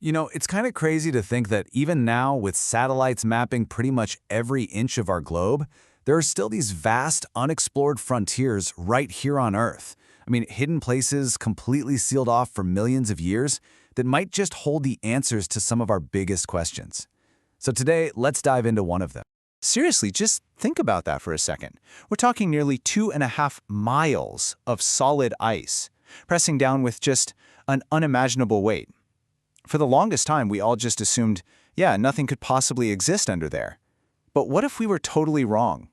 It's kind of crazy to think that even now, with satellites mapping pretty much every inch of our globe, there are still these vast, unexplored frontiers right here on Earth. Hidden places completely sealed off for millions of years that might just hold the answers to some of our biggest questions. So today, let's dive into one of them. Seriously, just think about that for a second. We're talking nearly 2.5 miles of solid ice, pressing down with just an unimaginable weight. For the longest time, we all just assumed, yeah, nothing could possibly exist under there. But what if we were totally wrong?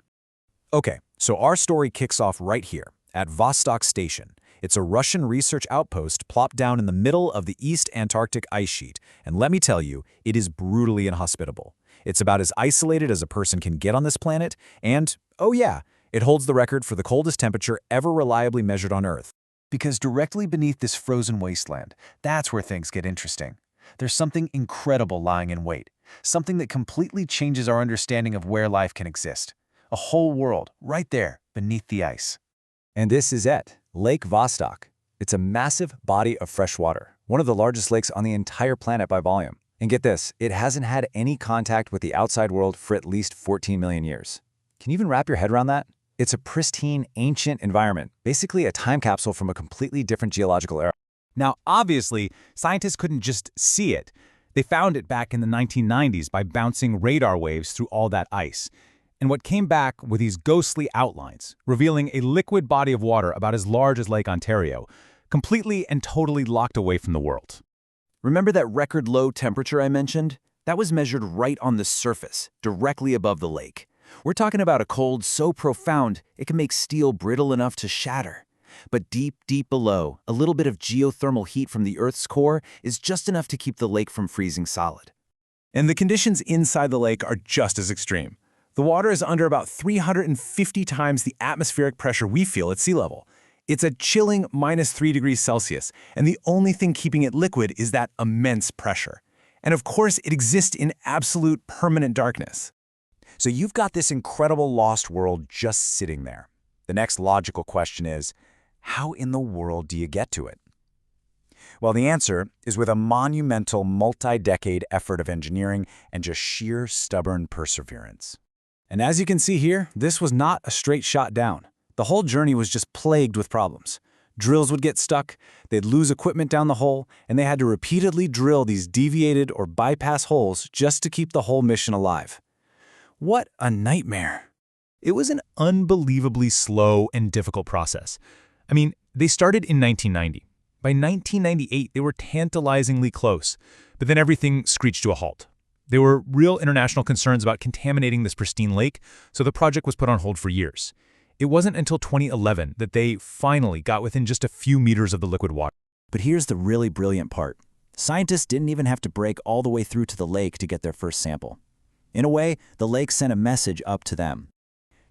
Okay, so our story kicks off right here, at Vostok Station. It's a Russian research outpost plopped down in the middle of the East Antarctic ice sheet, and let me tell you, it is brutally inhospitable. It's about as isolated as a person can get on this planet, and, oh yeah, it holds the record for the coldest temperature ever reliably measured on Earth. Because directly beneath this frozen wasteland, that's where things get interesting. There's something incredible lying in wait, something that completely changes our understanding of where life can exist. A whole world right there beneath the ice. And this is it, Lake Vostok. It's a massive body of fresh water, one of the largest lakes on the entire planet by volume. And get this, it hasn't had any contact with the outside world for at least 14 million years. Can you even wrap your head around that? It's a pristine, ancient environment, basically a time capsule from a completely different geological era. Now, obviously, scientists couldn't just see it. They found it back in the 1990s by bouncing radar waves through all that ice. And what came back were these ghostly outlines, revealing a liquid body of water about as large as Lake Ontario, completely and totally locked away from the world. Remember that record low temperature I mentioned? That was measured right on the surface, directly above the lake. We're talking about a cold so profound it can make steel brittle enough to shatter. But deep, deep below, a little bit of geothermal heat from the Earth's core is just enough to keep the lake from freezing solid. And the conditions inside the lake are just as extreme. The water is under about 350 times the atmospheric pressure we feel at sea level. It's a chilling -3 degrees Celsius, and the only thing keeping it liquid is that immense pressure. And of course, it exists in absolute permanent darkness. So you've got this incredible lost world just sitting there. The next logical question is, how in the world do you get to it? Well, the answer is with a monumental multi-decade effort of engineering and just sheer stubborn perseverance. And as you can see here, this was not a straight shot down. The whole journey was just plagued with problems. Drills would get stuck, they'd lose equipment down the hole, and they had to repeatedly drill these deviated or bypass holes just to keep the whole mission alive. What a nightmare. It was an unbelievably slow and difficult process. They started in 1990. By 1998, they were tantalizingly close, but then everything screeched to a halt. There were real international concerns about contaminating this pristine lake, so the project was put on hold for years. It wasn't until 2011 that they finally got within just a few meters of the liquid water. But here's the really brilliant part. Scientists didn't even have to break all the way through to the lake to get their first sample. In a way, the lake sent a message up to them.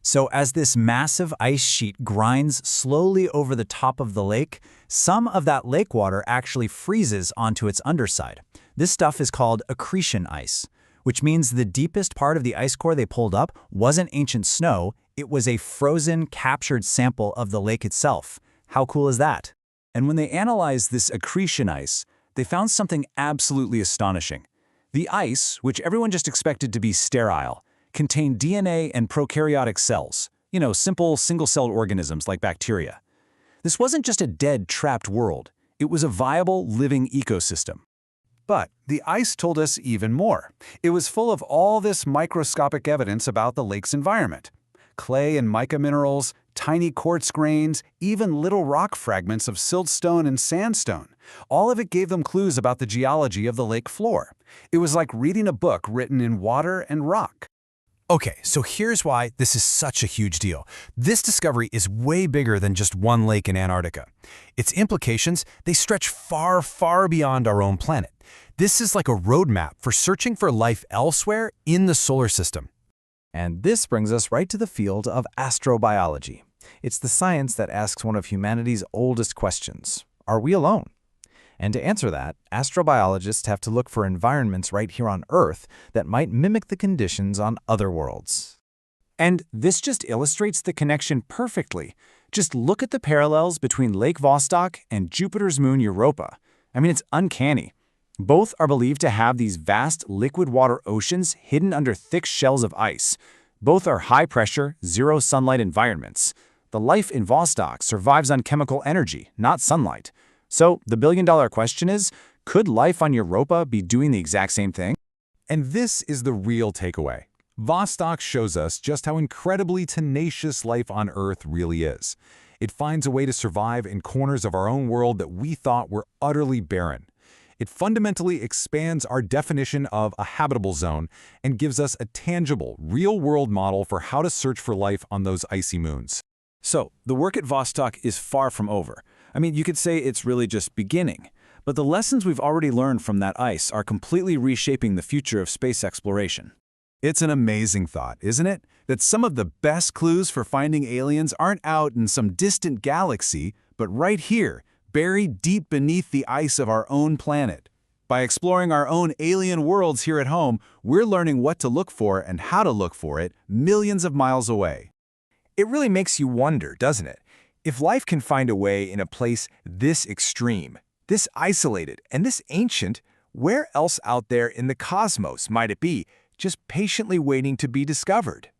So as this massive ice sheet grinds slowly over the top of the lake, some of that lake water actually freezes onto its underside. This stuff is called accretion ice, which means the deepest part of the ice core they pulled up wasn't ancient snow, it was a frozen, captured sample of the lake itself. How cool is that? And when they analyzed this accretion ice, they found something absolutely astonishing. The ice, which everyone just expected to be sterile, contained DNA and prokaryotic cells, simple single-celled organisms like bacteria. This wasn't just a dead, trapped world. It was a viable, living ecosystem. But the ice told us even more. It was full of all this microscopic evidence about the lake's environment. Clay and mica minerals, tiny quartz grains, even little rock fragments of siltstone and sandstone. All of it gave them clues about the geology of the lake floor. It was like reading a book written in water and rock. Okay, so here's why this is such a huge deal. This discovery is way bigger than just one lake in Antarctica. Its implications, they stretch far, far beyond our own planet. This is like a roadmap for searching for life elsewhere in the solar system. And this brings us right to the field of astrobiology. It's the science that asks one of humanity's oldest questions. Are we alone? And to answer that, astrobiologists have to look for environments right here on Earth that might mimic the conditions on other worlds. And this just illustrates the connection perfectly. Just look at the parallels between Lake Vostok and Jupiter's moon Europa. It's uncanny. Both are believed to have these vast liquid water oceans hidden under thick shells of ice. Both are high-pressure, zero-sunlight environments. The life in Vostok survives on chemical energy, not sunlight. So the billion-dollar question is, could life on Europa be doing the exact same thing? And this is the real takeaway. Vostok shows us just how incredibly tenacious life on Earth really is. It finds a way to survive in corners of our own world that we thought were utterly barren. It fundamentally expands our definition of a habitable zone and gives us a tangible, real-world model for how to search for life on those icy moons. So, the work at Vostok is far from over. I mean, you could say it's really just beginning. But the lessons we've already learned from that ice are completely reshaping the future of space exploration. It's an amazing thought, isn't it? That some of the best clues for finding aliens aren't out in some distant galaxy, but right here, buried deep beneath the ice of our own planet. By exploring our own alien worlds here at home, we're learning what to look for and how to look for it millions of miles away. It really makes you wonder, doesn't it? If life can find a way in a place this extreme, this isolated, and this ancient, where else out there in the cosmos might it be, just patiently waiting to be discovered?